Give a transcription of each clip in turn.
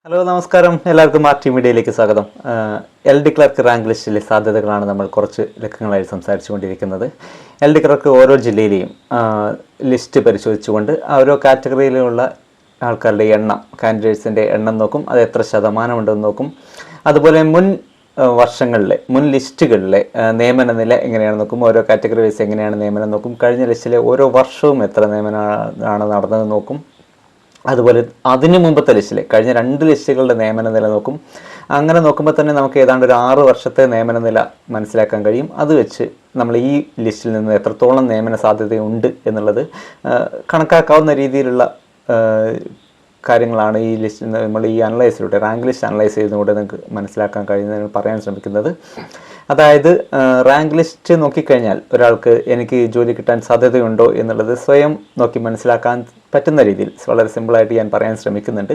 Hello നമസ്കാരം, എല്ലാവർക്കും RT മീഡിയയിലേക്ക് സ്വാഗതം. എൽ ഡി ക്ലർക്ക് റാങ്ക് ലിസ്റ്റിലെ സാധ്യതകളാണ് നമ്മൾ കുറച്ച് ലക്കങ്ങളായി സംസാരിച്ചു കൊണ്ടിരിക്കുന്നത്. എൽ ഡി ക്ലർക്ക് ഓരോ ജില്ലയിലെയും ലിസ്റ്റ് പരിശോധിച്ചുകൊണ്ട് ഓരോ കാറ്റഗറിയിലുള്ള ആൾക്കാരുടെ എണ്ണം, കാൻഡിഡേറ്റ്സിൻ്റെ എണ്ണം നോക്കും, അത് എത്ര ശതമാനമുണ്ടെന്ന് നോക്കും. അതുപോലെ മുൻ വർഷങ്ങളിലെ മുൻ ലിസ്റ്റുകളിലെ നിയമന നില എങ്ങനെയാണെന്ന് നോക്കും. ഓരോ കാറ്റഗറി വൈസ് എങ്ങനെയാണ് നിയമനം നോക്കും. കഴിഞ്ഞ ലിസ്റ്റിലെ ഓരോ വർഷവും എത്ര നിയമനമാണ് നടന്നതെന്ന് നോക്കും. അതുപോലെ അതിനു മുമ്പത്തെ ലിസ്റ്റിലെ കഴിഞ്ഞ 2 ലിസ്റ്റുകളുടെ നിയമന നില നോക്കും. അങ്ങനെ നോക്കുമ്പോൾ തന്നെ നമുക്ക് ഏതാണ്ട് ഒരു 6 വർഷത്തെ നിയമന നില മനസ്സിലാക്കാൻ കഴിയും. അത് വെച്ച് നമ്മൾ ഈ ലിസ്റ്റിൽ നിന്ന് എത്രത്തോളം നിയമന സാധ്യതയുണ്ട് എന്നുള്ളത് കണക്കാക്കാവുന്ന രീതിയിലുള്ള കാര്യങ്ങളാണ് ഈ ലിസ്റ്റ് നമ്മൾ ഈ അനലൈസിലൂടെ റാങ്ക് ലിസ്റ്റ് അനലൈസ് ചെയ്യുന്നതിലൂടെ നിങ്ങൾക്ക് മനസ്സിലാക്കാൻ കഴിയുന്നതിന് പറയാൻ ശ്രമിക്കുന്നത്. അതായത് റാങ്ക് ലിസ്റ്റ് നോക്കിക്കഴിഞ്ഞാൽ ഒരാൾക്ക് എനിക്ക് ജോലി കിട്ടാൻ സാധ്യതയുണ്ടോ എന്നുള്ളത് സ്വയം നോക്കി മനസ്സിലാക്കാൻ പറ്റുന്ന രീതിയിൽ വളരെ സിമ്പിളായിട്ട് ഞാൻ പറയാൻ ശ്രമിക്കുന്നുണ്ട്.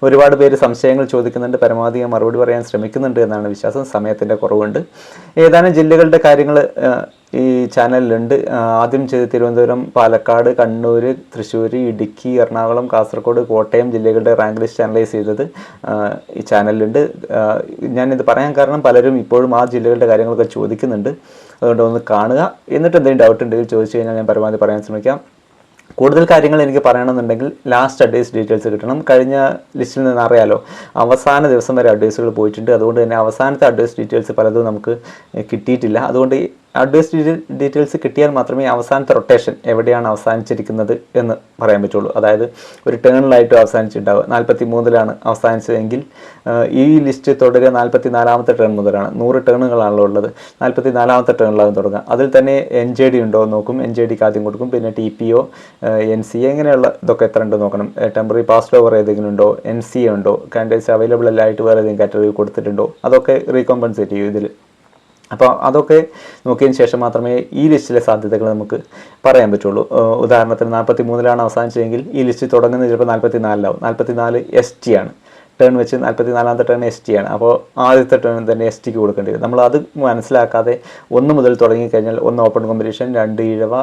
ഒരുപാട് പേര് സംശയങ്ങൾ ചോദിക്കുന്നുണ്ട്, പരമാവധി ഞാൻ മറുപടി പറയാൻ ശ്രമിക്കുന്നുണ്ട് എന്നാണ് വിശ്വാസം. സമയത്തിൻ്റെ കുറവുണ്ട്. ഏതാനും ജില്ലകളുടെ കാര്യങ്ങൾ ഈ ചാനലിലുണ്ട്. ആദ്യം ചെയ്ത് തിരുവനന്തപുരം, പാലക്കാട്, കണ്ണൂർ, തൃശ്ശൂർ, ഇടുക്കി, എറണാകുളം, കാസർഗോഡ്, കോട്ടയം ജില്ലകളുടെ റാങ്ക് ലിസ്റ്റ് അനലൈസ് ചെയ്തത് ഈ ചാനലിലുണ്ട്. ഞാനിത് പറയാൻ കാരണം പലരും ഇപ്പോഴും ആ ജില്ലകളുടെ കാര്യങ്ങളൊക്കെ ചോദിക്കുന്നുണ്ട്. അതുകൊണ്ട് ഒന്ന് കാണുക. എന്നിട്ട് എന്തെങ്കിലും ഡൗട്ട് ഉണ്ടെങ്കിൽ ചോദിച്ചു കഴിഞ്ഞാൽ ഞാൻ പരമാവധി പറയാൻ ശ്രമിക്കാം. കൂടുതൽ കാര്യങ്ങൾ എനിക്ക് പറയണമെന്നുണ്ടെങ്കിൽ ലാസ്റ്റ് അഡ്വൈസ് ഡീറ്റെയിൽസ് കിട്ടണം. കഴിഞ്ഞ ലിസ്റ്റിൽ നിന്ന് അറിയാലോ, അവസാന ദിവസം വരെ അഡ്വൈസുകൾ പോയിട്ടുണ്ട്. അതുകൊണ്ട് തന്നെ അവസാനത്തെ അഡ്വൈസ് ഡീറ്റെയിൽസ് പലതും നമുക്ക് കിട്ടിയിട്ടില്ല. അതുകൊണ്ട് അഡ്വൈസ് ഡീറ്റെയിൽസ് കിട്ടിയാൽ മാത്രമേ അവസാനത്തെ റൊട്ടേഷൻ എവിടെയാണ് അവസാനിച്ചിരിക്കുന്നത് എന്ന് പറയാൻ പറ്റുള്ളൂ. അതായത് ഒരു ടേണിലായിട്ടും അവസാനിച്ചിട്ടുണ്ടാവുക 43-ലാണ് അവസാനിച്ചതെങ്കിൽ ഈ ലിസ്റ്റ് തുടരുക 44-ാമത്തെ ടേൺ മുതലാണ്. 100 ടേണുകളാണല്ലോ ഉള്ളത്. 44-ാമത്തെ ടേണിലാകും തുടങ്ങുക. അതിൽ തന്നെ NJD ഉണ്ടോ എന്ന് നോക്കും. NJDക്ക് ആദ്യം കൊടുക്കും. പിന്നെ TPO, NCA ഇങ്ങനെയുള്ള ഇതൊക്കെ എത്ര ഉണ്ടോ നോക്കണം. ടെമ്പററി പാസ് ഓവർ ഏതെങ്കിലും ഉണ്ടോ, NCA ഉണ്ടോ, കാൻഡിഡേറ്റ്സ് അവൈലബിൾ അല്ലായിട്ട് വേറെ ഏതെങ്കിലും കാറ്റഗറി കൊടുത്തിട്ടുണ്ടോ, അതൊക്കെ റീകോമ്പൻസേറ്റ് ചെയ്യും ഇതിൽ. അപ്പോൾ അതൊക്കെ നോക്കിയതിന് ശേഷം മാത്രമേ ഈ ലിസ്റ്റിലെ സാധ്യതകൾ നമുക്ക് പറയാൻ പറ്റുള്ളൂ. ഉദാഹരണത്തിന് 43-ലാണ് അവസാനിച്ചതെങ്കിൽ ഈ ലിസ്റ്റ് തുടങ്ങുന്നത് ചിലപ്പോൾ 44-ലാവും. 44 ST ആണ്. ടേൺ വെച്ച് 44-ാമത്തെ ടേൺ ST ആണ്. അപ്പോൾ ആദ്യത്തെ ടേൺ തന്നെ STക്ക് കൊടുക്കേണ്ടി വരും. നമ്മളത് മനസ്സിലാക്കാതെ 1 മുതൽ തുടങ്ങിക്കഴിഞ്ഞാൽ 1 ഓപ്പൺ കോമ്പറ്റീഷൻ, 2 ഇഴവ,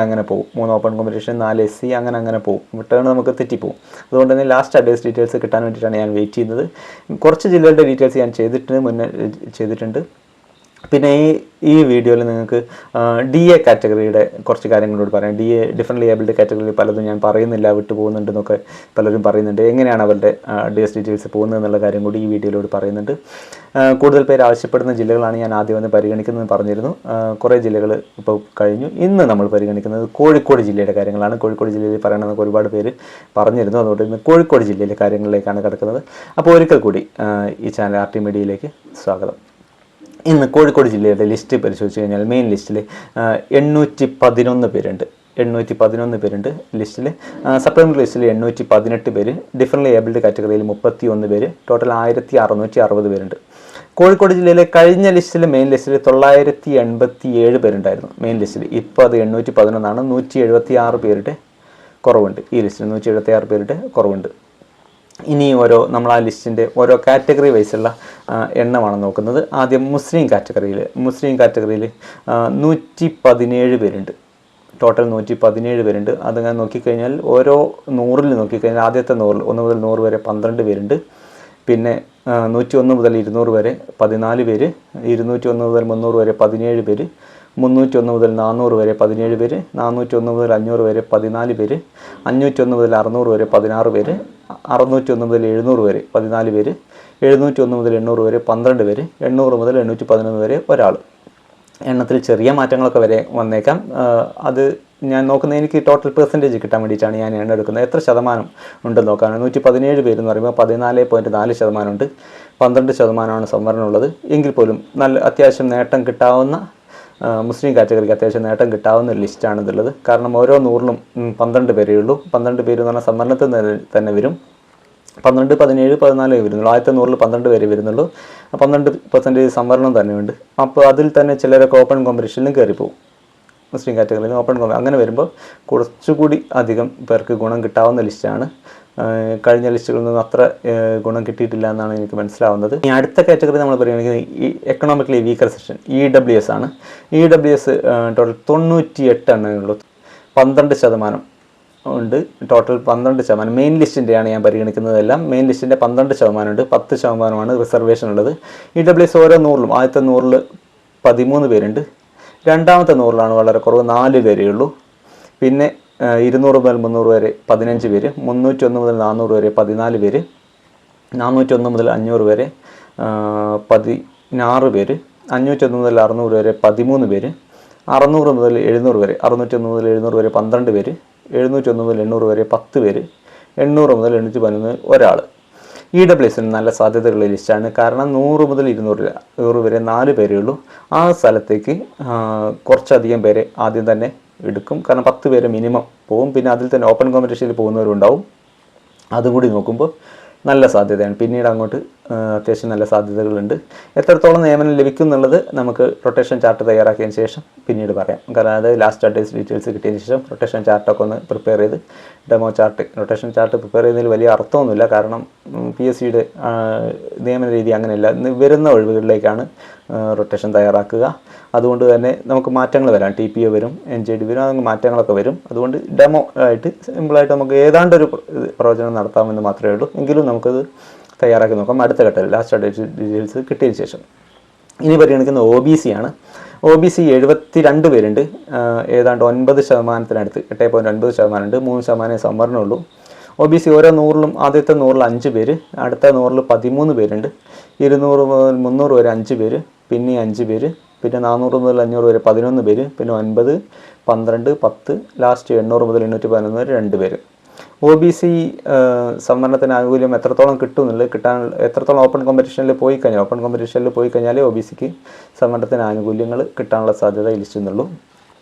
അങ്ങനെ പോകും. 3 ഓപ്പൺ കോമ്പറ്റീഷൻ, 4 SC, അങ്ങനെ പോകും. ടേൺ നമുക്ക് തെറ്റിപ്പോകും. അതുകൊണ്ട് തന്നെ ലാസ്റ്റ് അഡ്വൈസ് ഡീറ്റെയിൽസ് കിട്ടാൻ വേണ്ടിയിട്ടാണ് ഞാൻ വെയിറ്റ് ചെയ്യുന്നത്. കുറച്ച് ജില്ലകളുടെ ഡീറ്റെയിൽസ് ഞാൻ മുന്നേ ചെയ്തിട്ടുണ്ട്. പിന്നെ ഈ വീഡിയോയിൽ നിങ്ങൾക്ക് DA കാറ്റഗറിയുടെ കുറച്ച് കാര്യങ്ങളോട് പറയാം. DA ഡിഫറൻ്റ് ഏബിൾഡ് കാറ്റഗറി പലതും ഞാൻ പറയുന്നില്ല, വിട്ടു പോകുന്നുണ്ടെന്നൊക്കെ പലരും പറയുന്നുണ്ട്. എങ്ങനെയാണ് അവരുടെ അഡ്വൈസ് ഡീറ്റെയിൽസ് പോകുന്നത് എന്നുള്ള കാര്യം കൂടി ഈ വീഡിയോയിലൂടെ പറയുന്നുണ്ട്. കൂടുതൽ പേര് ആവശ്യപ്പെടുന്ന ജില്ലകളാണ് ഞാൻ ആദ്യം വന്ന് പരിഗണിക്കുന്നത് പറഞ്ഞിരുന്നു. കുറേ ജില്ലകൾ ഇപ്പോൾ കഴിഞ്ഞു. ഇന്ന് നമ്മൾ പരിഗണിക്കുന്നത് കോഴിക്കോട് ജില്ലയുടെ കാര്യങ്ങളാണ്. കോഴിക്കോട് ജില്ലയിൽ പറയണമെന്നൊക്കെ ഒരുപാട് പേര് പറഞ്ഞിരുന്നു. അതുകൊണ്ട് ഇന്ന് കോഴിക്കോട് ജില്ലയിലെ കാര്യങ്ങളിലേക്കാണ് കിടക്കുന്നത്. അപ്പോൾ ഒരിക്കൽ കൂടി ഈ ചാനൽ RT മീഡിയയിലേക്ക് സ്വാഗതം. ഇന്ന് കോഴിക്കോട് ജില്ലയുടെ ലിസ്റ്റ് പരിശോധിച്ച് കഴിഞ്ഞാൽ മെയിൻ ലിസ്റ്റിൽ 811 പേരുണ്ട്. 811 പേരുണ്ട് ലിസ്റ്റിൽ. സപ്ലിമെൻ്ററി ലിസ്റ്റിൽ 818 പേര്. ഡിഫറൻ്റ് ഏബിൾഡ് കാറ്റഗറിയിൽ 31 പേര്. ടോട്ടൽ 1660 പേരുണ്ട്. കോഴിക്കോട് ജില്ലയിലെ കഴിഞ്ഞ ലിസ്റ്റിൽ മെയിൻ ലിസ്റ്റിൽ 987 പേരുണ്ടായിരുന്നു മെയിൻ ലിസ്റ്റിൽ. ഇപ്പോൾ അത് 811ആണ്. 176 പേരുടെ കുറവുണ്ട്. ഈ ലിസ്റ്റിൽ 176 പേരുടെ കുറവുണ്ട്. ഇനി നമ്മൾ ആ ലിസ്റ്റിൻ്റെ ഓരോ കാറ്റഗറി വൈസുള്ള എണ്ണമാണ് നോക്കുന്നത്. ആദ്യം മുസ്ലിം കാറ്റഗറിയിൽ 117 പേരുണ്ട്. ടോട്ടൽ 117 പേരുണ്ട്. അതങ്ങനെ നോക്കിക്കഴിഞ്ഞാൽ ഓരോ 100-ൽ നോക്കിക്കഴിഞ്ഞാൽ ആദ്യത്തെ 100-ൽ 1 മുതൽ 100 വരെ 12 പേരുണ്ട്. പിന്നെ 101 മുതൽ 200 വരെ 14 പേര്. 201 മുതൽ 300 വരെ 17 പേര്. 301 മുതൽ 400 വരെ 17 പേര്. 401 മുതൽ 500 വരെ 14 പേര്. 501 മുതൽ 600 വരെ 16 പേര്. 601 മുതൽ 700 വരെ 14 പേര്. 701 മുതൽ 800 വരെ 12 പേര്. 800 മുതൽ 811 വരെ ഒരാൾ. എണ്ണത്തിൽ ചെറിയ മാറ്റങ്ങളൊക്കെ വരെ വന്നേക്കാം. അത് ഞാൻ നോക്കുന്നത് എനിക്ക് ടോട്ടൽ പെർസെൻറ്റേജ് കിട്ടാൻ വേണ്ടിയിട്ടാണ് ഞാൻ എണ്ണം എടുക്കുന്നത്. എത്ര ശതമാനം ഉണ്ടെന്ന് നോക്കാനാണ്. 117 പേരെന്ന് പറയുമ്പോൾ 14.4% ഉണ്ട്. 12% സംവരണമുള്ളത്. എങ്കിൽ പോലും നല്ല അത്യാവശ്യം നേട്ടം കിട്ടാവുന്ന മുസ്ലിം കാറ്റഗറിക്ക് അത്യാവശ്യം നേട്ടം കിട്ടാവുന്ന ഒരു ലിസ്റ്റാണ് ഇതുള്ളത്. കാരണം ഓരോ 100-ലും 12 പേരേ ഉള്ളൂ. 12 പേര് എന്ന് പറഞ്ഞാൽ സംവരണത്തിൽ തന്നെ വരും. 12, 17, 14 വരുന്നുള്ളൂ. ആദ്യത്തെ 100-ൽ 12 പേര് വരുന്നുള്ളൂ. 12% സംവരണം തന്നെയുണ്ട്. അപ്പോൾ അതിൽ തന്നെ ചിലരൊക്കെ ഓപ്പൺ കോമ്പറ്റീഷനിലും കയറിപ്പോവും. മുസ്ലിം കാറ്റഗറിയിൽ ഓപ്പൺ കോമ്പറ്റീഷൻ അങ്ങനെ വരുമ്പോൾ കുറച്ചുകൂടി അധികം പേർക്ക് ഗുണം കിട്ടാവുന്ന ലിസ്റ്റാണ്. കഴിഞ്ഞ ലിസ്റ്റുകളിൽ നിന്നും അത്ര ഗുണം കിട്ടിയിട്ടില്ല എന്നാണ് എനിക്ക് മനസ്സിലാവുന്നത്. ഈ അടുത്ത കാറ്റഗറി നമ്മൾ പറയുകയാണെങ്കിൽ ഈ എക്കണോമിക്കലി വീക്കർ സെക്ഷൻ EWS ആണ്. EWS ടോട്ടൽ 98 എണ്ണമേ ഉള്ളൂ. 12% ഉണ്ട്. ടോട്ടൽ 12%. മെയിൻ ലിസ്റ്റിൻ്റെയാണ് ഞാൻ പരിഗണിക്കുന്നതെല്ലാം. മെയിൻ ലിസ്റ്റിൻ്റെ 12% ഉണ്ട്. 10%മാണ് റിസർവേഷൻ ഉള്ളത്. EWS ഓരോ 100ലും ആദ്യത്തെ 100ൽ 13 പേരുണ്ട്. രണ്ടാമത്തെ 100ലാണ് വളരെ കുറവ്, 4 പേരേ ഉള്ളൂ. പിന്നെ 200 മുതൽ 300 വരെ 15 പേര്, 301 മുതൽ 400 വരെ 14 പേര്, 401 മുതൽ 500 വരെ 16 പേര്, 501 മുതൽ 600 വരെ 13 പേര്, 600 മുതൽ 700 വരെ 601 മുതൽ 700 വരെ 12 പേര്, 701 മുതൽ 800 വരെ 10 പേര്, 800 മുതൽ 811 ഒരാൾ. EWSന് നല്ല സാധ്യതയുള്ള ലിസ്റ്റാണ്. കാരണം 100 മുതൽ 200 വരെ 4 പേരേ ഉള്ളൂ. ആ സ്ഥലത്തേക്ക് കുറച്ചധികം പേരെ ആദ്യം തന്നെ എടുക്കും. കാരണം 10 പേര് മിനിമം പോകും. പിന്നെ അതിൽ തന്നെ ഓപ്പൺ കോമ്പറ്റീഷനിൽ പോകുന്നവരുണ്ടാവും. അതും കൂടി നോക്കുമ്പോൾ നല്ല സാധ്യതയാണ്. പിന്നീട് അങ്ങോട്ട് അത്യാവശ്യം നല്ല സാധ്യതകളുണ്ട്. എത്രത്തോളം നിയമനം ലഭിക്കും എന്നുള്ളത് നമുക്ക് റൊട്ടേഷൻ ചാർട്ട് തയ്യാറാക്കിയതിന് ശേഷം പിന്നീട് പറയാം. കാരണം അത് ലാസ്റ്റ് അഡ്വൈസ് ഡീറ്റെയിൽസ് കിട്ടിയതിന് ശേഷം റൊട്ടേഷൻ ചാർട്ടൊക്കെ ഒന്ന് പ്രിപ്പയർ ചെയ്ത് demo chart rotation chart prepare ചെയ്യുന്നതിൽ വലിയ അർത്ഥമൊന്നുമില്ല. കാരണം PSCയുടെ നിയമന രീതി അങ്ങനെയല്ല. വരുന്ന ഒഴിവുകളിലേക്കാണ് റൊട്ടേഷൻ തയ്യാറാക്കുക. അതുകൊണ്ട് തന്നെ നമുക്ക് മാറ്റങ്ങൾ വരാം. TPO വരും, NJD വരും, അങ്ങനെ മാറ്റങ്ങളൊക്കെ വരും. അതുകൊണ്ട് ഡെമോ ആയിട്ട് സിമ്പിളായിട്ട് നമുക്ക് ഏതാണ്ടൊരു പ്രവചനം നടത്താമെന്ന് മാത്രമേ ഉള്ളൂ. എങ്കിലും നമുക്കത് തയ്യാറാക്കി നോക്കാം അടുത്ത ഘട്ടത്തിൽ ലാസ്റ്റ് ഡീറ്റെയിൽസ് കിട്ടിയതിന് ശേഷം. ഇനി പരിഗണിക്കുന്ന OBC ആണ്. OBC 72 പേരുണ്ട്. ഏതാണ്ട് 9%, 8.9% ഉണ്ട്. 3% സംവരണമുള്ളൂ. OBC ഓരോ 100ലും ആദ്യത്തെ 100ൽ 5 പേര്, അടുത്ത 100ൽ 13 പേരുണ്ട്. 200 മുതൽ 300 വരെ 5 പേര്, പിന്നെ 5 പേര്, പിന്നെ 400 മുതൽ 500 വരെ 11 പേര്, പിന്നെ 9, 12, 10, ലാസ്റ്റ് 800 മുതൽ 811 വരെ 2 പേര്. OBC സംവരണത്തിന് ആനുകൂല്യം എത്രത്തോളം കിട്ടുമെന്നുള്ളത് എത്രത്തോളം ഓപ്പൺ കോമ്പറ്റീഷനിൽ പോയി കഴിഞ്ഞാൽ OBCക്ക് സംവരണത്തിന് ആനുകൂല്യങ്ങൾ കിട്ടാനുള്ള സാധ്യത ഇലിച്ചുന്നുള്ളൂ.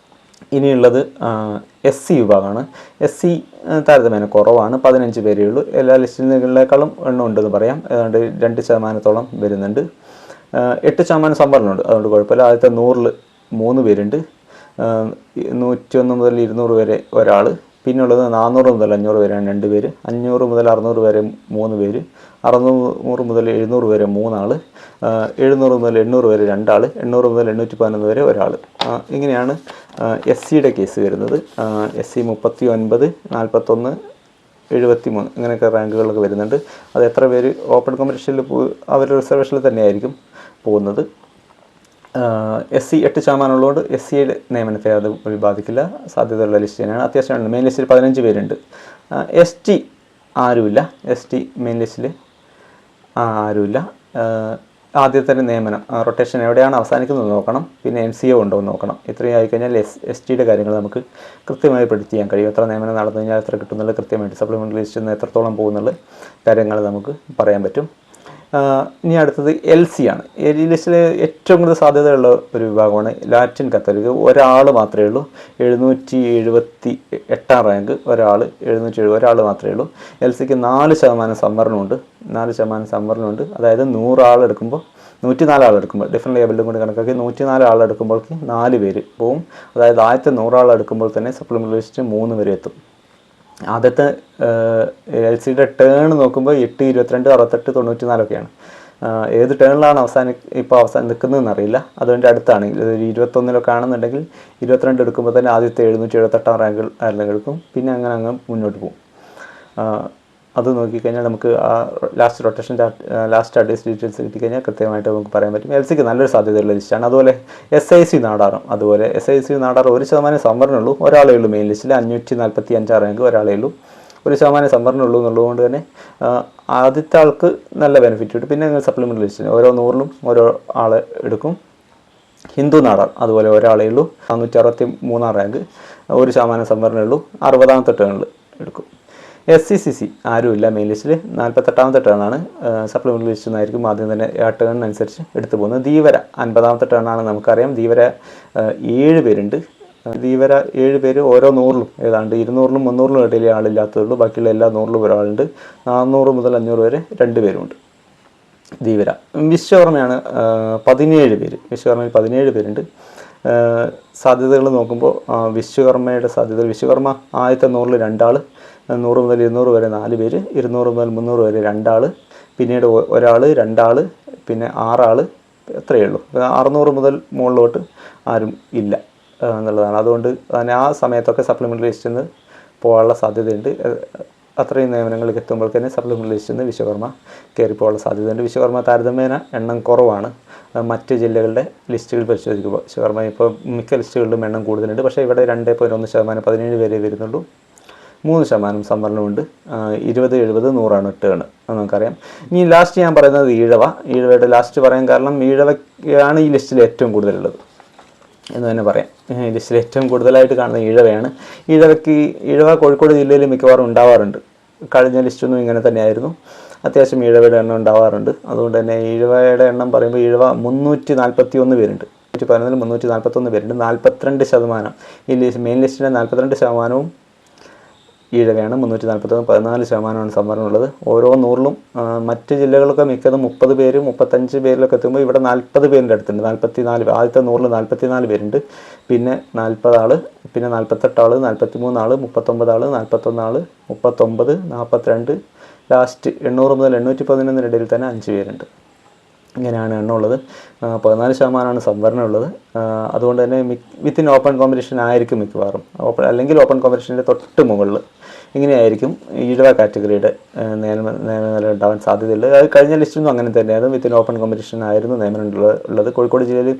ഇനിയുള്ളത് SC വിഭാഗമാണ്. SC താരതമ്യേന കുറവാണ്, 15 പേരേ ഉള്ളൂ. എല്ലാ ലിസ്റ്റുകളേക്കാളും എണ്ണം ഉണ്ടെന്ന് പറയാം. ഏതാണ്ട് 2% വരുന്നുണ്ട്. 8% സംവരണമുണ്ട്, അതുകൊണ്ട് കുഴപ്പമില്ല. ആദ്യത്തെ 100ൽ 3 പേരുണ്ട്. 101 മുതൽ 200 വരെ ഒരാൾ. പിന്നുള്ളത് 400 മുതൽ 500 വരെയാണ് 2 പേര്. 500 മുതൽ 600 വരെ 3 പേര്. 600 മുതൽ 700 വരെ 3 ആൾ. 700 മുതൽ 800 വരെ 2 ആൾ. 800 മുതൽ 811 വരെ ഒരാൾ. ഇങ്ങനെയാണ് SCയുടെ കേസ് വരുന്നത്. SC 39, 41, 73 ഇങ്ങനെയൊക്കെ റാങ്കുകളൊക്കെ വരുന്നുണ്ട്. അത് എത്ര പേര് ഓപ്പൺ കോമ്പറ്റീഷനിൽ അവർ റിസർവേഷനിൽ തന്നെയായിരിക്കും പോകുന്നത്. SC 8% ഉള്ളതുകൊണ്ട് SCയുടെ നിയമനത്തെ അത് ബാധിക്കില്ല. സാധ്യതയുള്ള ലിസ്റ്റ് തന്നെയാണ്. അത്യാവശ്യമാണ്. മെയിൻ ലിസ്റ്റിൽ 15 പേരുണ്ട്. ST ആരുമില്ല. ST മെയിൻ ലിസ്റ്റിൽ ആരുമില്ല. ആദ്യത്തെ നിയമനം റൊട്ടേഷൻ എവിടെയാണ് അവസാനിക്കുന്നത് നോക്കണം. പിന്നെ MCO ഉണ്ടോ എന്ന് നോക്കണം. ഇത്രയും ആയിക്കഴിഞ്ഞാൽ STയുടെ കാര്യങ്ങൾ നമുക്ക് കൃത്യമായി പ്രെഡിക്റ്റ് ചെയ്യാൻ കഴിയും. എത്ര നിയമനം നടന്നു കഴിഞ്ഞാൽ എത്ര കിട്ടുന്നുള്ളത് കൃത്യമായിട്ട് സപ്ലിമെൻ്ററി ലിസ്റ്റിൽ നിന്ന് എത്രത്തോളം പോകുന്നുള്ള കാര്യങ്ങൾ നമുക്ക് പറയാൻ പറ്റും. ഇനി അടുത്തത് LC ആണ്. ഈ ലിസ്റ്റിൽ ഏറ്റവും കൂടുതൽ സാധ്യതയുള്ള ഒരു വിഭാഗമാണ് ലാറ്റിൻ കത്തോലിക്ക. ഒരാൾ മാത്രമേ ഉള്ളൂ. 778 റാങ്ക് ഒരാൾ, 770 ഒരാൾ മാത്രമേ ഉള്ളൂ. LCക്ക് 4% സംവരണമുണ്ട്. 4% സംവരണമുണ്ട്. അതായത് 100 ആളെടുക്കുമ്പോൾ 104 ആളെടുക്കുമ്പോൾ ഡിഫറെൻറ്റ് ലേബലിലും കൂടി കണക്കാക്കി 104 ആളെടുക്കുമ്പോഴേക്ക് 4 പേര് പോവും. അതായത് ആദ്യത്തെ 100 ആളെടുക്കുമ്പോൾ തന്നെ സപ്ലിമെൻ്ററി ലിസ്റ്റ് 3 വരെ എത്തും. ആദ്യത്തെ LCയുടെ ടേൺ നോക്കുമ്പോൾ 8, 22, 68, 94 ഏത് ടേണിലാണ് ഇപ്പോൾ അവസാനം നിൽക്കുന്നതെന്ന് അറിയില്ല. അതുകൊണ്ട് അടുത്താണ് 21 ആണെന്നുണ്ടെങ്കിൽ 22 എടുക്കുമ്പോൾ തന്നെ ആദ്യത്തെ 778 റാങ്കിൽ ആരെങ്കിലും എടുക്കും. പിന്നെ അങ്ങനെ മുന്നോട്ട് പോകും. അത് നോക്കിക്കഴിഞ്ഞാൽ നമുക്ക് ആ last rotation last advice details കിട്ടിക്കഴിഞ്ഞാൽ കൃത്യമായിട്ട് നമുക്ക് പറയാൻ പറ്റും. LCക്ക് നല്ലൊരു സാധ്യതയുള്ള ലിസ്റ്റാണ്. അതുപോലെ SIC നാടാറും അതുപോലെ SIC നാടാർ 1% സംവരണമുള്ളൂ. ഒരാളേ ഉള്ളൂ മെയിൻ ലിസ്റ്റിൽ. 545 റാങ്ക് ഒരാളേ ഉള്ളൂ. 1% സംവരണമുള്ളൂ എന്നുള്ളതുകൊണ്ട് തന്നെ ആദ്യത്തെ ആൾക്ക് നല്ല ബെനിഫിറ്റ് കിട്ടും. പിന്നെ നിങ്ങൾ സപ്ലിമെൻ്ററി ലിസ്റ്റിന് ഓരോ 100ലും ഓരോ ആളെ എടുക്കും. ഹിന്ദു നാടാർ അതുപോലെ ഒരാളേ ഉള്ളൂ. 463 റാങ്ക്, 1% സംവരണമേ ഉള്ളൂ. 60ാമത്തെ ടേണിൽ എടുക്കും. SCCC ആരുമില്ല മെയിൻ ലിസ്റ്റിൽ. 48ാമത്തെ ടേണാണ്. സപ്ലിമെൻ്ററി ലിസ്റ്റിൽ നിന്നായിരിക്കും ആദ്യം തന്നെ ആ ടേണിനനുസരിച്ച് എടുത്തു പോകുന്നത്. ധീവര 50ാമത്തെ ടേണാണ് നമുക്കറിയാം. ധീവര 7 പേരുണ്ട്. ധീവര 7 പേര് ഓരോ 100ലും ഏതാണ്ട് 200ലും 300ലും ഇടയിലെ ആളില്ലാത്തതുള്ളൂ. ബാക്കിയുള്ള എല്ലാ 100ലും ഒരാളുണ്ട്. 400 മുതൽ 500 വരെ 2 പേരുണ്ട് ധീവര. വിശ്വകർമ്മയാണ് 17 പേര്. വിശ്വകർമ്മയിൽ 17 പേരുണ്ട്. സാധ്യതകൾ നോക്കുമ്പോൾ വിശ്വകർമ്മയുടെ സാധ്യത, വിശ്വകർമ്മ ആദ്യത്തെ 100ൽ 2 ആൾ, 100 മുതൽ 200 വരെ 4 പേര്, 200 മുതൽ 300 വരെ 2 ആൾ, പിന്നീട് ഒരാൾ, 2 ആൾ, പിന്നെ 6 ആൾ, എത്രയേ ഉള്ളൂ. 600 മുതൽ മുകളിലോട്ട് ആരും ഇല്ല എന്നുള്ളതാണ്. അതുകൊണ്ട് തന്നെ ആ സമയത്തൊക്കെ സപ്ലിമെൻ്ററി ലിസ്റ്റിൽ നിന്ന് പോകാനുള്ള സാധ്യതയുണ്ട്. അത്രയും നിയമനങ്ങളിലേക്ക് എത്തുമ്പോൾ തന്നെ സപ്ലിമെൻ്ററി ലിസ്റ്റിൽ നിന്ന് വിശ്വകർമ്മ കയറിപ്പോകാനുള്ള സാധ്യതയുണ്ട്. വിശ്വകർമ്മ താരതമ്യേന എണ്ണം കുറവാണ് മറ്റ് ജില്ലകളുടെ ലിസ്റ്റുകൾ പരിശോധിക്കുമ്പോൾ. വിശ്വകർമ്മ ഇപ്പോൾ മിക്ക ലിസ്റ്റുകളിലും എണ്ണം കൂടുതലുണ്ട്. പക്ഷേ ഇവിടെ 2.1%, 17 പേരെ വരുന്നുള്ളൂ. 3% സംവരണമുണ്ട്. 20, 70, 100 ടേൺ എന്ന് നമുക്കറിയാം. ഇനി ലാസ്റ്റ് ഞാൻ പറയുന്നത് ഈഴവയുടെ ലാസ്റ്റ് പറയാൻ കാരണം ഈഴവയാണ് ഈ ലിസ്റ്റിൽ ഏറ്റവും കൂടുതലുള്ളത് എന്ന് തന്നെ പറയാം. ഈ ലിസ്റ്റിൽ ഏറ്റവും കൂടുതലായിട്ട് കാണുന്ന ഈഴവയാണ്. ഈഴവ കോഴിക്കോട് ജില്ലയിൽ മിക്കവാറും ഉണ്ടാവാറുണ്ട്. കഴിഞ്ഞ ലിസ്റ്റൊന്നും ഇങ്ങനെ തന്നെയായിരുന്നു. അത്യാവശ്യം ഈഴവയുടെ എണ്ണം ഉണ്ടാവാറുണ്ട്. അതുകൊണ്ട് തന്നെ ഈഴവയുടെ എണ്ണം പറയുമ്പോൾ ഈഴവ 341 പേരുണ്ട്. 111 341 പേരുണ്ട്. 42% ഈ മെയിൻ ലിസ്റ്റിലെ 42% ഈഴവയാണ്. 341 14%ആണ് സംവരണമുള്ളത്. ഓരോ 100ലും മറ്റ് ജില്ലകളൊക്കെ മിക്കതും 30 പേര് 35 പേരിലൊക്കെ എത്തുമ്പോൾ ഇവിടെ 40 പേരിൻ്റെ അടുത്തുണ്ട്. 44 ആദ്യത്തെ 100ൽ 44 പേരുണ്ട്. പിന്നെ 40 ആൾ, പിന്നെ 48 ആൾ, 43 ആൾ, 39 ആൾ, 41 ആൾ, 39, 42, ലാസ്റ്റ് 800 മുതൽ 811 ഇടയിൽ തന്നെ 5 പേരുണ്ട്. ഇങ്ങനെയാണ് എണ്ണമുള്ളത്. 14% സംവരണമുള്ളത്. അതുകൊണ്ട് തന്നെ വിത്തിൻ ഓപ്പൺ കോമ്പറ്റീഷൻ ആയിരിക്കും മിക്കവാറും. അല്ലെങ്കിൽ ഓപ്പൺ കോമ്പറ്റീഷൻ്റെ തൊട്ട് മുകളിൽ ഇങ്ങനെയായിരിക്കും ഈഴവ കാറ്റഗറിയുടെ നിയമനം ഉണ്ടാവാൻ സാധ്യതയുള്ളത്. അത് കഴിഞ്ഞ ലിസ്റ്റിലും അങ്ങനെ തന്നെയായിരുന്നു. വിത്തിൻ ഓപ്പൺ കോമ്പറ്റീഷൻ ആയിരുന്നു നിയമനം ഉള്ളത്. കോഴിക്കോട് ജില്ലയിൽ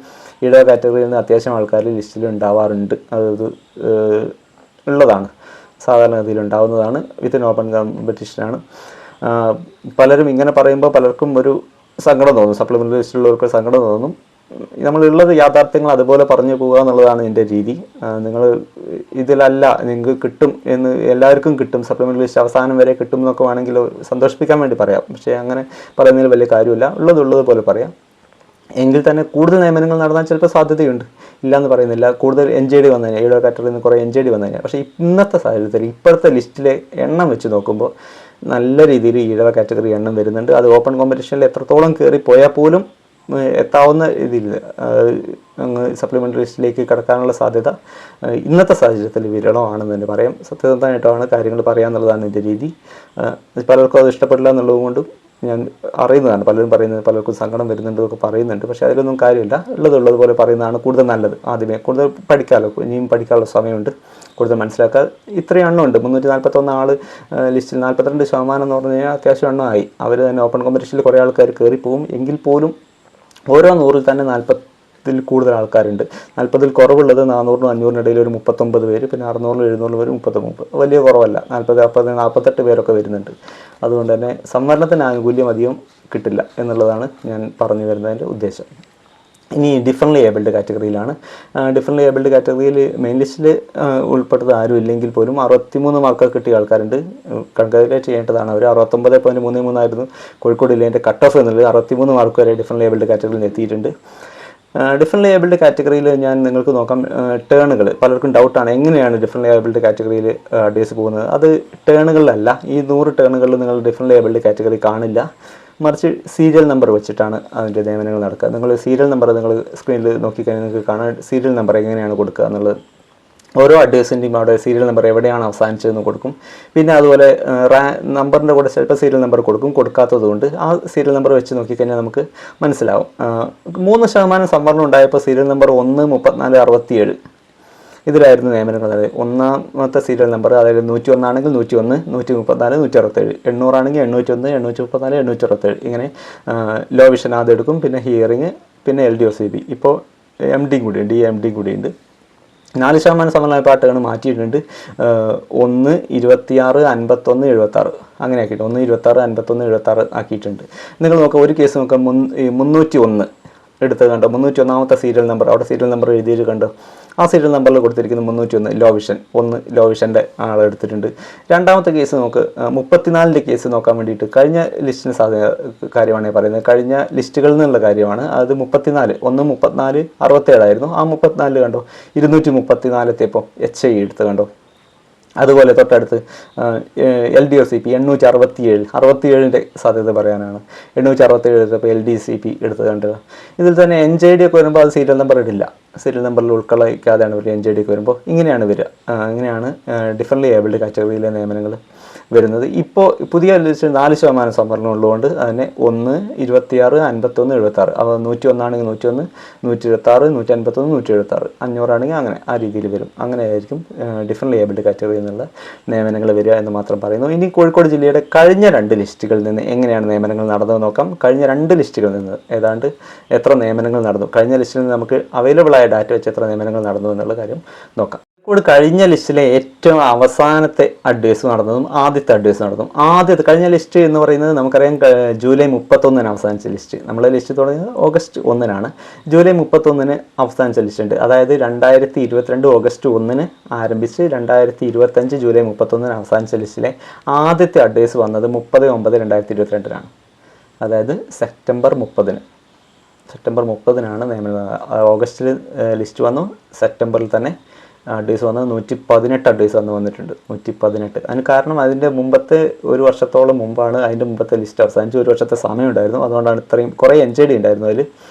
ഈഴവ കാറ്റഗറിയിൽ നിന്ന് അത്യാവശ്യം ആൾക്കാർ ലിസ്റ്റിൽ ഉണ്ടാവാറുണ്ട്. അത് ഉള്ളതാണ്, സാധാരണഗതിയിൽ ഉണ്ടാവുന്നതാണ്. വിത്തിൻ ഓപ്പൺ കോമ്പറ്റീഷനാണ്. പലരും ഇങ്ങനെ പറയുമ്പോൾ പലർക്കും ഒരു സങ്കടം തോന്നും. സപ്ലിമെൻ്ററി ലിസ്റ്റിലുള്ളവർക്ക് സങ്കടം തോന്നും. നമ്മളുള്ളത് യാഥാർത്ഥ്യങ്ങൾ അതുപോലെ പറഞ്ഞു പോകുക എന്നുള്ളതാണ് എൻ്റെ രീതി. നിങ്ങൾ ഇതിലല്ല നിങ്ങൾക്ക് കിട്ടും എന്ന്, എല്ലാവർക്കും കിട്ടും, സപ്ലിമെൻ്ററി ലിസ്റ്റ് അവസാനം വരെ കിട്ടും എന്നൊക്കെ വേണമെങ്കിൽ സന്തോഷിപ്പിക്കാൻ വേണ്ടി പറയാം. പക്ഷേ അങ്ങനെ പറയുന്നതിൽ വലിയ കാര്യമില്ല. ഉള്ളതുപോലെ പറയാം. എങ്കിൽ തന്നെ കൂടുതൽ നിയമനങ്ങൾ നടന്നാൽ ചിലപ്പോൾ സാധ്യതയുണ്ട്, ഇല്ലയെന്ന് പറയുന്നില്ല. കൂടുതൽ NJD വന്നു കഴിഞ്ഞാൽ, ഈഴവ കാറ്റഗറിയിൽ നിന്ന് കുറേ NJD വന്നു കഴിഞ്ഞാൽ. പക്ഷേ ഇന്നത്തെ സാഹചര്യത്തിൽ ഇപ്പോഴത്തെ ലിസ്റ്റിലെ എണ്ണം വെച്ച് നോക്കുമ്പോൾ നല്ല രീതിയിൽ ഈഴവ കാറ്റഗറി എണ്ണം വരുന്നുണ്ട്. അത് ഓപ്പൺ കോമ്പറ്റീഷനിൽ എത്രത്തോളം കയറി പോയാൽ പോലും എത്താവുന്ന രീതിയിൽ സപ്ലിമെൻ്ററി ലിസ്റ്റിലേക്ക് കടക്കാനുള്ള സാധ്യത ഇന്നത്തെ സാഹചര്യത്തിൽ വിരളമാണെന്ന് തന്നെ പറയാം. സത്യസന്ധമായിട്ടാണ് കാര്യങ്ങൾ പറയാമെന്നുള്ളതാണ് എൻ്റെ രീതി. പലർക്കും അത് ഇഷ്ടപ്പെടില്ല എന്നുള്ളതുകൊണ്ടും ഞാൻ അറിയുന്നതാണ്. പലരും പറയുന്നത്, പലർക്കും സങ്കടം വരുന്നുണ്ടെന്നൊക്കെ പറയുന്നുണ്ട്. പക്ഷേ അതിലൊന്നും കാര്യമില്ല. ഉള്ളതുപോലെ പറയുന്നതാണ് കൂടുതൽ നല്ലത്. ആദ്യമേ കൂടുതൽ പഠിക്കാമല്ലോ, ഇനിയും പഠിക്കാനുള്ള സമയമുണ്ട്. കൂടുതൽ മനസ്സിലാക്കുക. ഇത്രയും എണ്ണമുണ്ട്. 341 ആൾ ലിസ്റ്റിൽ 42% എന്ന് പറഞ്ഞു കഴിഞ്ഞാൽ അത്യാവശ്യം എണ്ണമായി. അവർ തന്നെ ഓപ്പൺ കോമ്പറ്റീഷനിൽ കുറേ ആൾക്കാർ കയറിപ്പോവും. എങ്കിൽ പോലും ഓരോ 100ൽ തന്നെ 40ൽ കൂടുതൽ ആൾക്കാരുണ്ട്. 40ൽ കുറവുള്ളത് 400-നും 500-നും ഇടയിൽ ഒരു 39 പേര്, പിന്നെ 600-ലും 700-ലും ഒരു 30 വലിയ കുറവല്ല. 40, 40, 48 പേരൊക്കെ വരുന്നുണ്ട്. അതുകൊണ്ട് തന്നെ സംവരണത്തിന് ആനുകൂല്യം അധികം കിട്ടില്ല എന്നുള്ളതാണ് ഞാൻ പറഞ്ഞു വരുന്നതിൻ്റെ ഉദ്ദേശം. ഇനി ഡിഫറൻ്റ്ലി ഏബിൾഡ് കാറ്റഗറിയിലാണ്. ഡിഫറൻ്റ്ലി ഏബിൾഡ് കാറ്റഗറിയിൽ മെയിൻ ലിസ്റ്റിൽ ഉൾപ്പെട്ടത് ആരും ഇല്ലെങ്കിൽ പോലും 63 മാർക്ക് കിട്ടിയ ആൾക്കാരുണ്ട്. കൺഗ്രാജുലേറ്റ് ചെയ്യേണ്ടതാണ്. അവർ 69.33 ആയിരുന്നു കോഴിക്കോട് ജില്ലേൻ്റെ കട്ട് ഓഫ് എന്നുള്ളത്. 63 മാർക്ക് വരെ ഡിഫറൻ്റ്ലി ഏബിൾഡ് കാറ്റഗറിയിൽ എത്തിയിട്ടുണ്ട്. ഡിഫറൻ്റ്ലി ഏബിൾഡ് കാറ്റഗറിയിൽ ഞാൻ നിങ്ങൾക്ക് നോക്കാം. ടേണുകൾ പലർക്കും ഡൗട്ടാണ്, എങ്ങനെയാണ് ഡിഫറൻ്റ്ലി ഏബിൾഡ് കാറ്റഗറിയിൽ അഡ്വൈസ് പോകുന്നത്. അത് ടേണുകളിലല്ല. ഈ 100 ടേണുകളിൽ നിങ്ങൾ ഡിഫറൻ്റ്ലി ഏബിൾഡ് കാറ്റഗറി കാണില്ല. മറിച്ച് സീരിയൽ നമ്പർ വെച്ചിട്ടാണ് അതിൻ്റെ നിയമനങ്ങൾ നടക്കുക. നിങ്ങൾ സീരിയൽ നമ്പർ നിങ്ങൾ സ്ക്രീനിൽ നോക്കിക്കഴിഞ്ഞാൽ നിങ്ങൾക്ക് കാണാൻ സീരിയൽ നമ്പർ എങ്ങനെയാണ് കൊടുക്കുക എന്നുള്ളത്. ഓരോ അഡ്വൈസിൻ്റെയും അവിടെ സീരിയൽ നമ്പർ എവിടെയാണ് അവസാനിച്ചതെന്ന് കൊടുക്കും. പിന്നെ അതുപോലെ നമ്പറിൻ്റെ കൂടെ ചിലപ്പോൾ സീരിയൽ നമ്പർ കൊടുക്കും, കൊടുക്കാത്തതുകൊണ്ട് ആ സീരിയൽ നമ്പർ വെച്ച് നോക്കിക്കഴിഞ്ഞാൽ നമുക്ക് മനസ്സിലാവും. 3% സംവരണം ഉണ്ടായപ്പോൾ സീരിയൽ നമ്പർ 1, 34, 67 ഇതിലായിരുന്നു നിയമനങ്ങൾ. അതായത് ഒന്നാമത്തെ സീരിയൽ നമ്പർ, അതായത് 101 ആണെങ്കിൽ 101, 134, 167, 800 ആണെങ്കിൽ 801, 834, 867 ഇങ്ങനെ ലോ വിഷൻ ആദ്യം എടുക്കും. പിന്നെ ഹിയറിങ്, പിന്നെ LDOCB. ഇപ്പോൾ MD കൂടിയുണ്ട്, DMD കൂടിയുണ്ട്. 4% സംവരണമായ പാട്ടുകൾ മാറ്റിയിട്ടുണ്ട്. 1, 26, 51, 76 അങ്ങനെ ആക്കിയിട്ട് 1, 26, 51, 76 ആക്കിയിട്ടുണ്ട്. നിങ്ങൾ നോക്കാം, ഒരു കേസ് നോക്കാം. 301 എടുത്ത് കണ്ടോ, 301ാമത്തെ സീരിയൽ നമ്പർ, അവിടെ സീരിയൽ നമ്പർ എഴുതിയിട്ട് കണ്ടോ. ആ സീരിയൽ നമ്പറിൽ കൊടുത്തിരിക്കുന്ന 301 ലോ വിഷൻ, 1 ലോ വിഷൻ്റെ ആളെടുത്തിട്ടുണ്ട്. രണ്ടാമത്തെ കേസ് നോക്ക്, 34ൻ്റെ കേസ് നോക്കാൻ വേണ്ടിയിട്ട് കഴിഞ്ഞ ലിസ്റ്റിന് കാര്യമാണ് പറയുന്നത്. കഴിഞ്ഞ ലിസ്റ്റുകളിൽ നിന്നുള്ള കാര്യമാണ്. അത് 34, 1, 34, 67 ആയിരുന്നു. ആ 34 കണ്ടോ 234 എത്തിയപ്പോൾ HI എടുത്ത് കണ്ടോ. അതുപോലെ തൊട്ടടുത്ത് LDOCP 867 സാധ്യത പറയാനാണ്. 867 എടുത്തപ്പോൾ LDCP എടുത്ത് കണ്ടത്. ഇതിൽ തന്നെ NJD ഒക്കെ വരുമ്പോൾ അത് സീരിയൽ നമ്പർ ഇടില്ല. സീരിയൽ നമ്പറിൽ ഉൾക്കൊള്ളിക്കാതെയാണ് ഒരു NJD ഒക്കെ വരുമ്പോൾ ഇങ്ങനെയാണ് വരിക. ഇങ്ങനെയാണ് ഡിഫറൻ്റ്ലി ഏബിൾഡ് കാറ്റഗറിയിലെ നിയമനങ്ങൾ വരുന്നത്. ഇപ്പോൾ പുതിയ ലിസ്റ്റ് 4% സംവരണം ഉള്ളതുകൊണ്ട് അതിനെ 1, 26, 51, 76. അപ്പോൾ 101 ആണെങ്കിൽ 101, 126, 151, 176, 500 ആണെങ്കിൽ അങ്ങനെ ആ രീതിയിൽ വരും. അങ്ങനെയായിരിക്കും ഡിഫറെൻ്റ് ഏബിൾഡ് കാറ്റഗറി എന്നുള്ള നിയമനങ്ങൾ വരിക എന്ന് മാത്രം പറയുന്നു. ഇനി കോഴിക്കോട് ജില്ലയുടെ കഴിഞ്ഞ 2 ലിസ്റ്റുകളിൽ നിന്ന് എങ്ങനെയാണ് നിയമനങ്ങൾ നടന്നതെന്ന് നോക്കാം. കഴിഞ്ഞ 2 ലിസ്റ്റുകളിൽ നിന്ന് ഏതാണ്ട് എത്ര നിയമനങ്ങൾ നടന്നു, കഴിഞ്ഞ ലിസ്റ്റിൽ നിന്ന് നമുക്ക് അവൈലബിൾ ആയ ഡാറ്റ വെച്ച് എത്ര നിയമനങ്ങൾ നടന്നു എന്നുള്ള കാര്യം നോക്കാം. കഴിഞ്ഞ ലിസ്റ്റിലെ ഏറ്റവും അവസാനത്തെ അഡ്വൈസ് നടന്നതും ആദ്യത്തെ അഡ്വൈസ് നടന്നതും കഴിഞ്ഞ ലിസ്റ്റ് എന്ന് പറയുന്നത് നമുക്കറിയാം ജൂലൈ 31 അവസാനിച്ച ലിസ്റ്റ്. നമ്മളെ ലിസ്റ്റ് തുടങ്ങിയത് ഓഗസ്റ്റ് 1 ജൂലൈ 31 അവസാനിച്ച ലിസ്റ്റ് ഉണ്ട്. അതായത് 2022 ഓഗസ്റ്റ് 1 ആരംഭിച്ച് 2025 ജൂലൈ 31 അവസാനിച്ച ലിസ്റ്റിലെ ആദ്യത്തെ അഡ്വൈസ് വന്നത് 30/9/2022 അതായത് സെപ്റ്റംബർ 30 നിയമനം. ഓഗസ്റ്റിൽ ലിസ്റ്റ് വന്നു, സെപ്റ്റംബറിൽ തന്നെ അഡ്വൈസ് വന്നത് 118 അഡ്വൈസ് വന്നിട്ടുണ്ട്. 118. അതിന് കാരണം അതിൻ്റെ മുമ്പത്തെ 1 വർഷത്തോളം മുമ്പാണ് അതിൻ്റെ മുമ്പത്തെ ലിസ്റ്റ് അവസാനിച്ച് 1 വർഷത്തെ സമയം ഉണ്ടായിരുന്നു. അതുകൊണ്ടാണ് ഇത്രയും കുറേ NJD ഉണ്ടായിരുന്നു അതിൽ.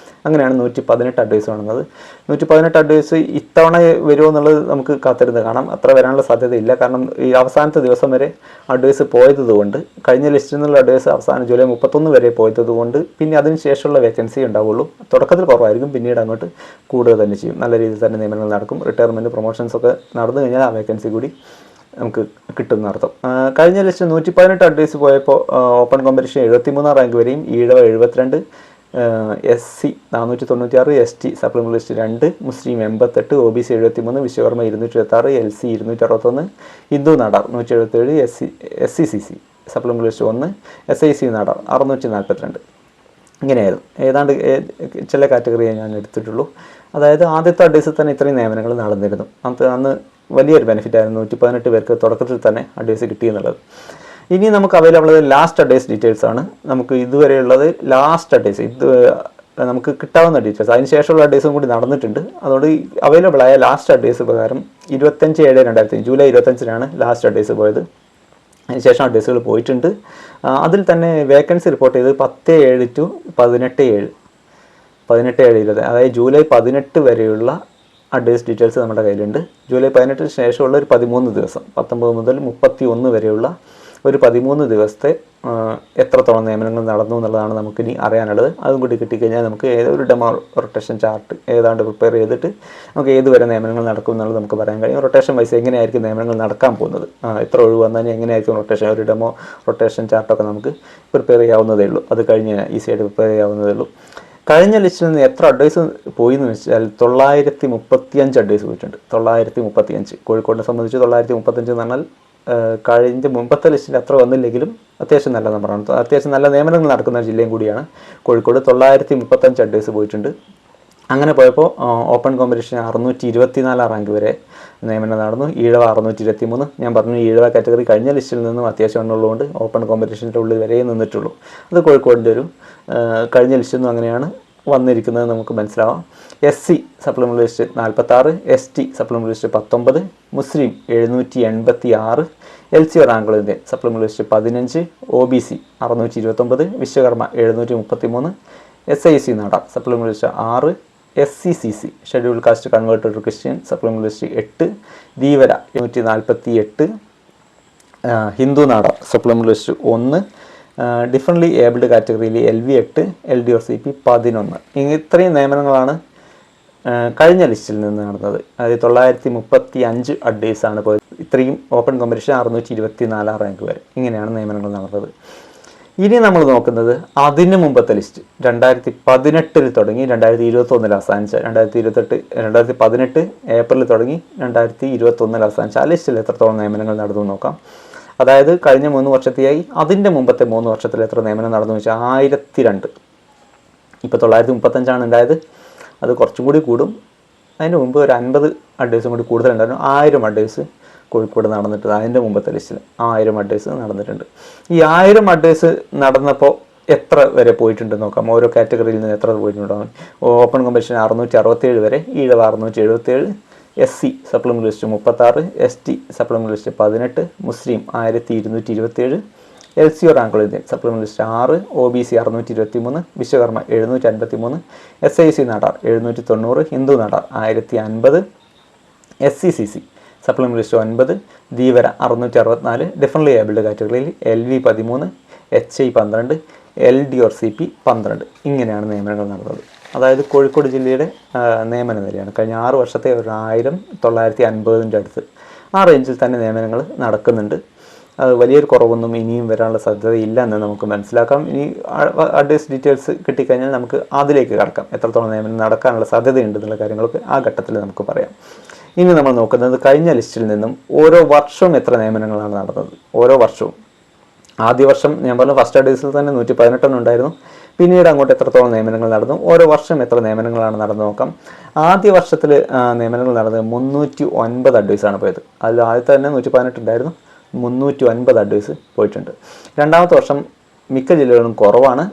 അങ്ങനെയാണ് 118 അഡ്വൈസ് വന്നത്. 118 അഡ്വൈസ് ഇത്തവണ വരുമോ എന്നുള്ളത് നമുക്ക് കാത്തിരുന്ന് കാണാം. അത്ര വരാനുള്ള സാധ്യതയില്ല. കാരണം ഈ അവസാനത്തെ ദിവസം വരെ അഡ്വൈസ് പോയതുകൊണ്ട്, കഴിഞ്ഞ ലിസ്റ്റിൽ നിന്നുള്ള അഡ്വൈസ് അവസാനം ജൂലൈ 31 വരെ പോയതുകൊണ്ട് പിന്നെ അതിന് ശേഷമുള്ള വേക്കൻസി ഉണ്ടാവുള്ളൂ. തുടക്കത്തിൽ കുറവായിരിക്കും, പിന്നീട് അങ്ങോട്ട് കൂടുക തന്നെ ചെയ്യും. നല്ല രീതിയിൽ തന്നെ നിയമനങ്ങൾ നടക്കും. റിട്ടയർമെൻറ്റ് പ്രൊമോഷൻസ് ഒക്കെ നടന്നു കഴിഞ്ഞാൽ ആ വേക്കൻസി കൂടി നമുക്ക് കിട്ടുന്ന അർത്ഥം. കഴിഞ്ഞ ലിസ്റ്റ് 118 അഡ്വൈസ് പോയപ്പോൾ ഓപ്പൺ കോമ്പറ്റീഷൻ 73 റാങ്ക് വരെയും, Ezhava 72, SC 496, ST supplementary list 2, മുസ്ലിം 88, OBC 73, Vishwakarma 226, LC 261, Hindu Nadar 177, SCCC supplementary list 1, SIC Nadar 642. ഇങ്ങനെയായിരുന്നു. ഏതാണ്ട് ചില കാറ്റഗറിയെ ഞാൻ എടുത്തിട്ടുള്ളൂ. അതായത് ആദ്യത്തെ അഡ്വൈസിൽ തന്നെ ഇത്രയും നിയമനങ്ങൾ നടന്നിരുന്നു. അന്ന് വലിയൊരു ബെനിഫിറ്റ് ആയിരുന്നു 118 പേർക്ക് തുടക്കത്തിൽ തന്നെ അഡ്വൈസ് കിട്ടിയെന്നുള്ളത്. ഇനി നമുക്ക് അവൈലബിൾ ലാസ്റ്റ് അഡ്വൈസ് ഡീറ്റെയിൽസ് ആണ്. നമുക്ക് ഇതുവരെയുള്ളത് ലാസ്റ്റ് അഡ്വൈസ്, ഇത് നമുക്ക് കിട്ടാവുന്ന ഡീറ്റെയിൽസ്. അതിന് ശേഷമുള്ള അഡ്വൈസും കൂടി നടന്നിട്ടുണ്ട്. അതുകൊണ്ട് അവൈലബിൾ ആയ ലാസ്റ്റ് അഡ്വൈസ് പ്രകാരം 25/7/2005 ജൂലൈ 25 ലാസ്റ്റ് അഡ്വൈസ് പോയത്. അതിനുശേഷം അഡ്വൈസുകൾ പോയിട്ടുണ്ട്. അതിൽ തന്നെ വേക്കൻസി റിപ്പോർട്ട് ചെയ്ത് 10/7 to 18/7 18/7 അതായത് ജൂലൈ 18 വരെയുള്ള അഡ്വൈസ് ഡീറ്റെയിൽസ് നമ്മുടെ കയ്യിലുണ്ട്. ജൂലൈ 18 ശേഷമുള്ള ഒരു 13 ദിവസം, 19 മുതൽ 31 വരെയുള്ള ഒരു 13 ദിവസത്തെ എത്രത്തോളം നിയമനങ്ങൾ നടന്നു എന്നുള്ളതാണ് നമുക്കിനി അറിയാനുള്ളത്. അതും കൂടി കിട്ടിക്കഴിഞ്ഞാൽ നമുക്ക് ഏതൊരു ഡെമോ റൊട്ടേഷൻ ചാർട്ട് ഏതാണ്ട് പ്രിപ്പയർ ചെയ്തിട്ട് നമുക്ക് ഏതുവരെ നിയമനങ്ങൾ നടക്കും എന്നുള്ളത് നമുക്ക് പറയാൻ കഴിയും. റൊട്ടേഷൻ വൈസ് എങ്ങനെയായിരിക്കും നിയമനങ്ങൾ നടക്കാൻ പോകുന്നത്, എത്ര ഒഴിവ് വന്നാൽ എങ്ങനെയായിരിക്കും റൊട്ടേഷൻ, ഒരു ഡെമോ റൊട്ടേഷൻ ചാർട്ടൊക്കെ നമുക്ക് പ്രിപ്പയർ ചെയ്യാവുന്നതേ ഉള്ളൂ. അത് കഴിഞ്ഞ് ഈസിയായിട്ട് പ്രിപ്പയർ ചെയ്യാവുന്നതേ ഉള്ളൂ. കഴിഞ്ഞ ലിസ്റ്റിൽ നിന്ന് എത്ര അഡ്വൈസ് പോയി എന്ന് വെച്ചാൽ 935 അഡ്വൈസ് പോയിട്ടുണ്ട്. 935 കോഴിക്കോടിനെ സംബന്ധിച്ച് 935 എന്ന് പറഞ്ഞാൽ കഴിഞ്ഞ മുമ്പത്തെ ലിസ്റ്റിൽ അത്ര വന്നില്ലെങ്കിലും അത്യാവശ്യം നല്ല നമ്പറാണ്. അത്യാവശ്യം നല്ല നിയമനങ്ങൾ നടക്കുന്ന ജില്ലയും കൂടിയാണ് കോഴിക്കോട്. 935 അഡ്വൈസ് പോയിട്ടുണ്ട്. അങ്ങനെ പോയപ്പോൾ ഓപ്പൺ കോമ്പറ്റീഷൻ 624 റാങ്ക് വരെ നിയമനം നടന്നു. ഈഴവ 623. ഞാൻ പറഞ്ഞു ഈഴവ കാറ്റഗറി കഴിഞ്ഞ ലിസ്റ്റിൽ നിന്നും അത്യാവശ്യം എണ്ണുള്ളതുകൊണ്ട് ഓപ്പൺ കോമ്പറ്റീഷൻ്റെ ഉള്ളിൽ വരെ നിന്നിട്ടുള്ളൂ. അത് കോഴിക്കോടിൻ്റെ ഒരു കഴിഞ്ഞ ലിസ്റ്റിൽ നിന്നും അങ്ങനെയാണ് വന്നിരിക്കുന്നത് നമുക്ക് മനസ്സിലാവാം. SC supplementary list 46, ST supplementary list 19, മുസ്ലിം 786, LC റാങ്കുകളിൻ്റെ supplementary list 15, OBC 629, Vishwakarma 733, SIC Nadar supplementary list 6, SCCC schedule caste converted Christian supplementary list 8, Dheevara 148, Hindu Nadar supplementary list 1, differently abled കാറ്റഗറിയിൽ LV 8, LDOCP 11. ഇത്രയും നിയമനങ്ങളാണ് കഴിഞ്ഞ ലിസ്റ്റിൽ നിന്ന് നടന്നത്. അതായത് 935 അഡ്വൈസാണ് പോയത്. ഇത്രയും ഓപ്പൺ കോമ്പറ്റീഷൻ 624 റാങ്ക് വരെ. ഇങ്ങനെയാണ് നിയമനങ്ങൾ നടന്നത്. ഇനി നമ്മൾ നോക്കുന്നത് അതിന് മുമ്പത്തെ ലിസ്റ്റ് 2018 തുടങ്ങി 2021 അവസാനിച്ച 2018 ഏപ്രിലിൽ തുടങ്ങി 2021 അവസാനിച്ച ആ ലിസ്റ്റിൽ എത്രത്തോളം നിയമനങ്ങൾ നടന്നു നോക്കാം. അതായത് കഴിഞ്ഞ 3 വർഷത്തെയായി അതിൻ്റെ മുമ്പത്തെ 3 വർഷത്തിൽ എത്ര നിയമനം നടന്നു വെച്ചാൽ 1002. ഇപ്പോൾ 935 ഉണ്ടായത്. അത് കുറച്ചും കൂടി കൂടും. അതിന് മുമ്പ് ഒരു 50 അഡ്വൈസും കൂടി കൂടുതലുണ്ടായിരുന്നു. 1000 അഡ്വൈസ് കോഴിക്കോട് നടന്നിട്ടുണ്ട്. അതിൻ്റെ മുമ്പത്തെ ലിസ്റ്റിൽ 1000 അഡ്വൈസ് നടന്നിട്ടുണ്ട്. ഈ 1000 അഡ്വൈസ് നടന്നപ്പോൾ എത്ര വരെ പോയിട്ടുണ്ടെന്ന് നോക്കാം. ഓരോ കാറ്റഗറിയിൽ നിന്ന് എത്ര പോയിട്ടുണ്ടാകും. ഓപ്പൺ കോമ്പറ്റീഷൻ 667 വരെ, Ezhava 677, SC supplementary list 36, ST supplementary list 18, മുസ്ലിം 1227, LC റാങ്കുകളിൽ supplementary list 6, OBC 623, Vishwakarma 753, SIC Nadar 790, Hindu Nadar 1050, SCCC supplementary list 9, Dheevara 664, different abled കാറ്റഗറിയിൽ LV 13, HI 12, LD or CP 12. ഇങ്ങനെയാണ് നിയമനങ്ങൾ നടന്നത്. അതായത് കോഴിക്കോട് ജില്ലയുടെ നിയമന നിലയാണ്. കഴിഞ്ഞ 6 വർഷത്തെ 1950 അടുത്ത് ആ റേഞ്ചിൽ തന്നെ നിയമനങ്ങൾ നടക്കുന്നുണ്ട്. അത് വലിയൊരു കുറവൊന്നും ഇനിയും വരാനുള്ള സാധ്യതയില്ല എന്ന് നമുക്ക് മനസ്സിലാക്കാം. ഇനി അഡ്വൈസ് ഡീറ്റെയിൽസ് കിട്ടിക്കഴിഞ്ഞാൽ നമുക്ക് അതിലേക്ക് കടക്കാം. എത്രത്തോളം നിയമനം നടക്കാനുള്ള സാധ്യതയുണ്ടെന്നുള്ള കാര്യങ്ങളൊക്കെ ആ ഘട്ടത്തിൽ നമുക്ക് പറയാം. ഇനി നമ്മൾ നോക്കുന്നത് കഴിഞ്ഞ ലിസ്റ്റിൽ നിന്നും ഓരോ വർഷവും എത്ര നിയമനങ്ങളാണ് നടന്നത്. ഓരോ വർഷവും ആദ്യ വർഷം ഞാൻ പറഞ്ഞു ഫസ്റ്റ് അഡ്വൈസിൽ തന്നെ 118 ഉണ്ടായിരുന്നു. പിന്നീട് അങ്ങോട്ട് എത്രത്തോളം നിയമനങ്ങൾ നടന്നു, ഓരോ വർഷം എത്ര നിയമനങ്ങളാണ് നടന്നു നോക്കാം. ആദ്യ വർഷത്തിൽ നിയമനങ്ങൾ നടന്നത് 309 അഡ്വൈസാണ് പോയത്. അതിൽ ആദ്യത്തെ തന്നെ 118 ഉണ്ടായിരുന്നു, 309 അഡ്വൈസ് പോയിട്ടുണ്ട്. രണ്ടാമത്തെ വർഷം മിക്ക ജില്ലകളും കുറവാണ്,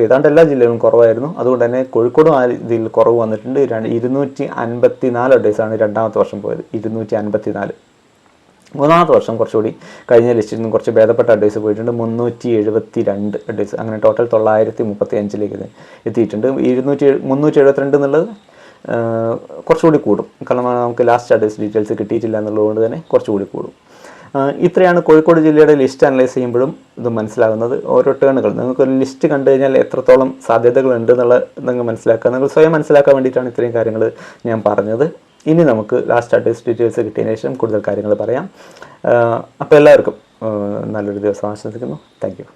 ഏതാണ്ട് എല്ലാ ജില്ലകളും കുറവായിരുന്നു. അതുകൊണ്ട് തന്നെ കോഴിക്കോടും ആ ഇതിൽ കുറവ് വന്നിട്ടുണ്ട്. 254 അഡ്വൈസാണ് രണ്ടാമത്തെ വർഷം പോയത്, 254. മൂന്നാമത്തെ വർഷം കുറച്ചുകൂടി കഴിഞ്ഞ ലിസ്റ്റിൽ നിന്നും കുറച്ച് ഭേദപ്പെട്ട അഡ്വൈസ് പോയിട്ടുണ്ട്, 372 അഡ്വൈസ്. അങ്ങനെ ടോട്ടൽ 935 എത്തിയിട്ടുണ്ട്. 372 എന്നുള്ളത് കുറച്ചുകൂടി കൂടും, കാരണം നമുക്ക് ലാസ്റ്റ് അഡ്വൈസ് ഡീറ്റെയിൽസ് കിട്ടിയിട്ടില്ല എന്നുള്ളതുകൊണ്ട് തന്നെ കുറച്ചുകൂടി കൂടും. ഇത്രയാണ് കോഴിക്കോട് ജില്ലയുടെ ലിസ്റ്റ് അനലൈസ് ചെയ്യുമ്പോഴും ഇത് മനസ്സിലാകുന്നത്. ഓരോ ടേണുകൾ നിങ്ങൾക്കൊരു ലിസ്റ്റ് കണ്ടു കഴിഞ്ഞാൽ എത്രത്തോളം സാധ്യതകളുണ്ട് എന്നുള്ളത് നിങ്ങൾ മനസ്സിലാക്കുക. നിങ്ങൾ സ്വയം മനസ്സിലാക്കാൻ വേണ്ടിയിട്ടാണ് ഇത്രയും കാര്യങ്ങൾ ഞാൻ പറഞ്ഞത്. ഇനി നമുക്ക് ലാസ്റ്റ് അഡ്വൈസ് ഡീറ്റെയിൽസ് കിട്ടിയതിന് ശേഷം കൂടുതൽ കാര്യങ്ങൾ പറയാം. അപ്പോൾ എല്ലാവർക്കും നല്ലൊരു ദിവസം ആശംസിക്കുന്നു. Thank you.